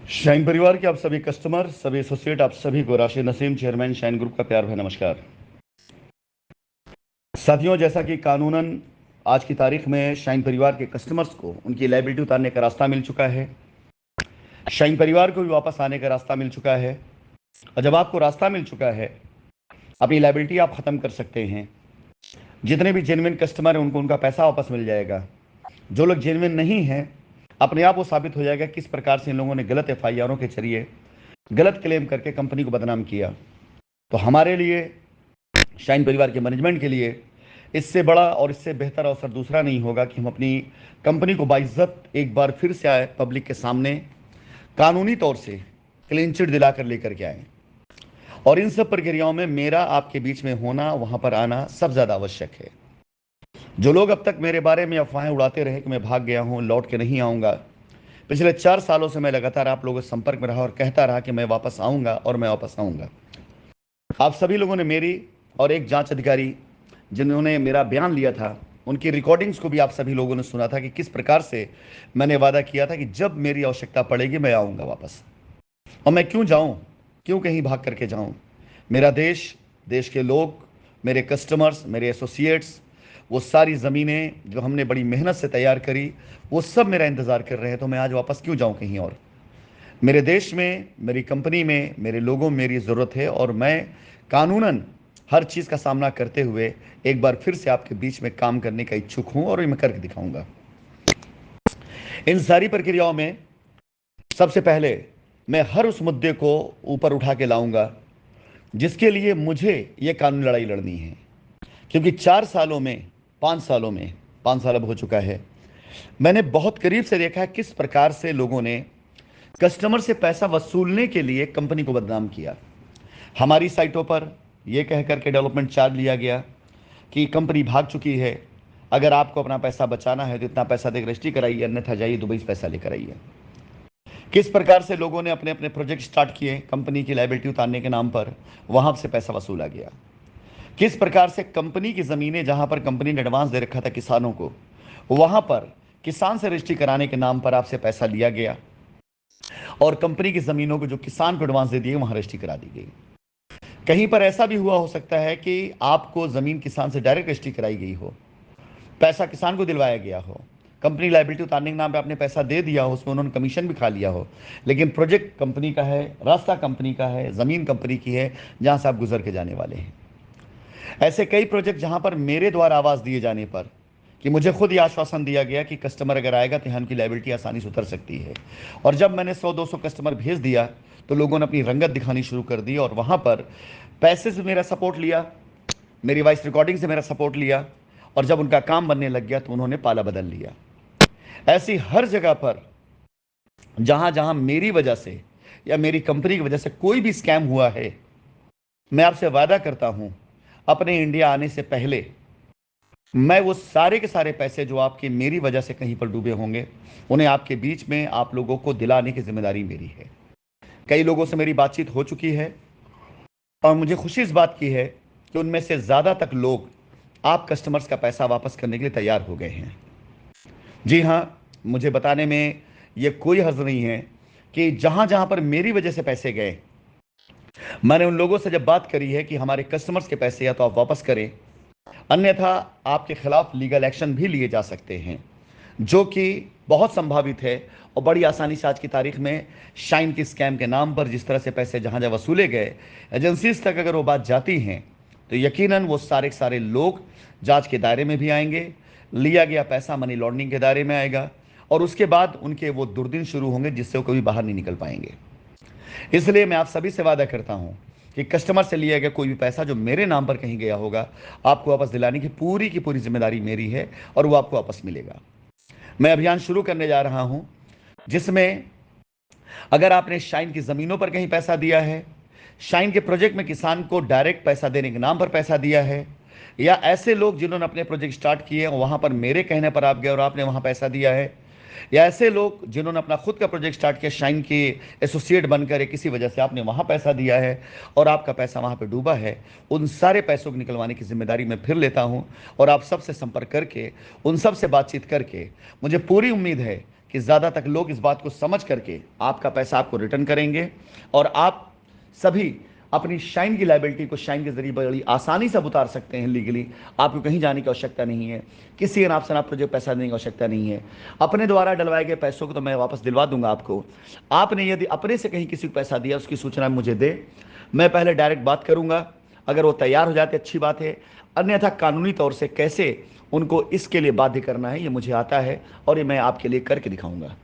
Shine परिवार के आप सभी कस्टमर, सभी एसोसिएट, आप सभी को Rashid Naseem, chairman shine group का प्यार भरा नमस्कार। साथियों, जैसा कि कानूनन आज की तारीख में शाइन परिवार के कस्टमर्स को उनकी लायबिलिटी उतारने का रास्ता मिल चुका है। शाइन परिवार को भी वापस आने का रास्ता मिल चुका है। और जब आपको रास्ता मिल चुका है, अपनी लायबिलिटी आप ख़त्म कर सकते हैं। जितने भी जेन्युइन कस्टमर हैं उनको उनका पैसा वापस मिल जाएगा। जो लोग जेन्युइन नहीं हैं, अपने आप वो साबित हो जाएगा किस प्रकार से इन लोगों ने गलत एफआईआरों के जरिए गलत क्लेम करके कंपनी को बदनाम किया। तो हमारे लिए, शाइन परिवार के मैनेजमेंट के लिए, इससे बड़ा और इससे बेहतर अवसर दूसरा नहीं होगा कि हम अपनी कंपनी को बाइज्जत एक बार फिर से आए, पब्लिक के सामने कानूनी तौर से क्लीन चिट दिलाकर लेकर के आए। और इन सब प्रक्रियाओं में मेरा आपके बीच में होना, वहां पर आना सब ज़्यादा आवश्यक है। जो लोग अब तक मेरे बारे में अफवाहें उड़ाते रहे कि मैं भाग गया हूं, लौट के नहीं आऊँगा, पिछले 4 सालों से मैं लगातार आप लोगों के संपर्क में रहा और कहता रहा कि मैं वापस आऊँगा और मैं वापस आऊँगा। आप सभी लोगों ने मेरी और एक जांच अधिकारी जिन्होंने मेरा बयान लिया था, उनकी रिकॉर्डिंग्स को भी आप सभी लोगों ने सुना था कि किस प्रकार से मैंने वादा किया था कि जब मेरी आवश्यकता पड़ेगी मैं आऊँगा वापस। और मैं क्यों जाऊँ, क्यों कहीं भाग करके जाऊँ? मेरा देश, देश के लोग, मेरे कस्टमर्स, मेरे एसोसिएट्स, वो सारी ज़मीनें जो हमने बड़ी मेहनत से तैयार करी, वो सब मेरा इंतज़ार कर रहे हैं। तो मैं आज वापस क्यों जाऊँ कहीं और? मेरे देश में, मेरी कंपनी में, मेरे लोगों में मेरी ज़रूरत है और मैं कानूनन हर चीज़ का सामना करते हुए एक बार फिर से आपके बीच में काम करने का इच्छुक हूं और ये मैं करके दिखाऊंगा। इन सारी प्रक्रियाओं में सबसे पहले मैं हर उस मुद्दे को ऊपर उठा के लाऊंगा जिसके लिए मुझे ये कानूनी लड़ाई लड़नी है। क्योंकि 4 सालों में, 5 सालों में, 5 साल अब हो चुका है, मैंने बहुत करीब से देखा है किस प्रकार से लोगों ने कस्टमर से पैसा वसूलने के लिए कंपनी को बदनाम किया। हमारी साइटों पर यह कह करके डेवलपमेंट चार्ज लिया गया कि कंपनी भाग चुकी है, अगर आपको अपना पैसा बचाना है तो इतना पैसा देकर रजिस्ट्री कराइए, अन्यथा जाइए दुबई से पैसा लेकर आइए। किस प्रकार से लोगों ने अपने अपने प्रोजेक्ट स्टार्ट किए कंपनी की लायबिलिटी उतारने के नाम पर, वहां से पैसा वसूला गया। किस प्रकार से कंपनी की ज़मीनें जहां पर कंपनी ने एडवांस दे रखा था किसानों को, वहां पर किसान से रजिस्ट्री कराने के नाम पर आपसे पैसा लिया गया और कंपनी की ज़मीनों को जो किसान को एडवांस दे दिए वहां रजिस्ट्री करा दी गई। कहीं पर ऐसा भी हुआ हो सकता है कि आपको ज़मीन किसान से डायरेक्ट रजिस्ट्री कराई गई हो, पैसा किसान को दिलवाया गया हो, कंपनी लायबिलिटी उतारने के नाम पे आपने पैसा दे दिया हो, उसमें उन्होंने कमीशन भी खा लिया हो, लेकिन प्रोजेक्ट कंपनी का है, रास्ता कंपनी का है, ज़मीन कंपनी की है जहां से आप गुजर के जाने वाले हैं। ऐसे कई प्रोजेक्ट जहां पर मेरे द्वारा आवाज़ दिए जाने पर कि मुझे खुद ये आश्वासन दिया गया कि कस्टमर अगर आएगा तो यहाँ उनकी लायबिलिटी आसानी से उतर सकती है। और जब मैंने 100-200 कस्टमर भेज दिया तो लोगों ने अपनी रंगत दिखानी शुरू कर दी और वहाँ पर पैसे से मेरा सपोर्ट लिया, मेरी वॉइस रिकॉर्डिंग से मेरा सपोर्ट लिया, और जब उनका काम बनने लग गया तो उन्होंने पाला बदल लिया। ऐसी हर जगह पर जहाँ जहाँ मेरी वजह से या मेरी कंपनी की वजह से कोई भी स्कैम हुआ है, मैं आपसे वादा करता हूँ अपने इंडिया आने से पहले मैं वो सारे के सारे पैसे जो आपके मेरी वजह से कहीं पर डूबे होंगे, उन्हें आपके बीच में आप लोगों को दिलाने की जिम्मेदारी मेरी है। कई लोगों से मेरी बातचीत हो चुकी है और मुझे खुशी इस बात की है कि उनमें से ज़्यादातर लोग आप कस्टमर्स का पैसा वापस करने के लिए तैयार हो गए हैं। जी हाँ, मुझे बताने में ये कोई हर्ज नहीं है कि जहाँ जहाँ पर मेरी वजह से पैसे गए, मैंने उन लोगों से जब बात करी है कि हमारे कस्टमर्स के पैसे या तो आप वापस करें, अन्यथा आपके खिलाफ लीगल एक्शन भी लिए जा सकते हैं, जो कि बहुत संभावित है। और बड़ी आसानी से आज की तारीख में शाइन की स्कैम के नाम पर जिस तरह से पैसे जहां जहां वसूले गए, एजेंसीज तक अगर वो बात जाती हैं तो यकीनन वो सारे के सारे लोग जांच के दायरे में भी आएंगे, लिया गया पैसा मनी लॉन्ड्रिंग के दायरे में आएगा और उसके बाद उनके वो दुर्दिन शुरू होंगे जिससे वो कभी बाहर नहीं निकल पाएंगे। इसलिए मैं आप सभी से वादा करता हूं कि कस्टमर से लिया गया कोई भी पैसा जो मेरे नाम पर कहीं गया होगा, आपको वापस दिलाने की पूरी जिम्मेदारी मेरी है और वो आपको वापस मिलेगा। मैं अभियान शुरू करने जा रहा हूं जिसमें अगर आपने शाइन की ज़मीनों पर कहीं पैसा दिया है, शाइन के प्रोजेक्ट में किसान को डायरेक्ट पैसा देने के नाम पर पैसा दिया है, या ऐसे लोग जिन्होंने अपने प्रोजेक्ट स्टार्ट किए और वहां पर मेरे कहने पर आप गए और आपने वहां पैसा दिया है, या ऐसे लोग जिन्होंने अपना खुद का प्रोजेक्ट स्टार्ट किया शाइन के एसोसिएट बनकर किसी वजह से आपने वहां पैसा दिया है और आपका पैसा वहां पे डूबा है, उन सारे पैसों को निकलवाने की जिम्मेदारी मैं फिर लेता हूं। और आप सबसे संपर्क करके, उन सब से बातचीत करके, मुझे पूरी उम्मीद है कि ज़्यादा तक लोग इस बात को समझ करके आपका पैसा आपको रिटर्न करेंगे और आप सभी अपनी शाइन की लाइबिलिटी को शाइन के जरिए बड़ी आसानी से उतार सकते हैं लीगली। आपको कहीं जाने की आवश्यकता नहीं है, किसी अनाप शनाप प्रोजेक्ट पैसा देने की आवश्यकता नहीं है। अपने द्वारा डलवाए गए पैसों को तो मैं वापस दिलवा दूंगा आपको। आपने यदि अपने से कहीं किसी को पैसा दिया उसकी सूचना मुझे दे, मैं पहले डायरेक्ट बात करूंगा। अगर वो तैयार हो जाते अच्छी बात है, अन्यथा कानूनी तौर से कैसे उनको इसके लिए बाध्य करना है ये मुझे आता है और ये मैं आपके लिए करके दिखाऊंगा।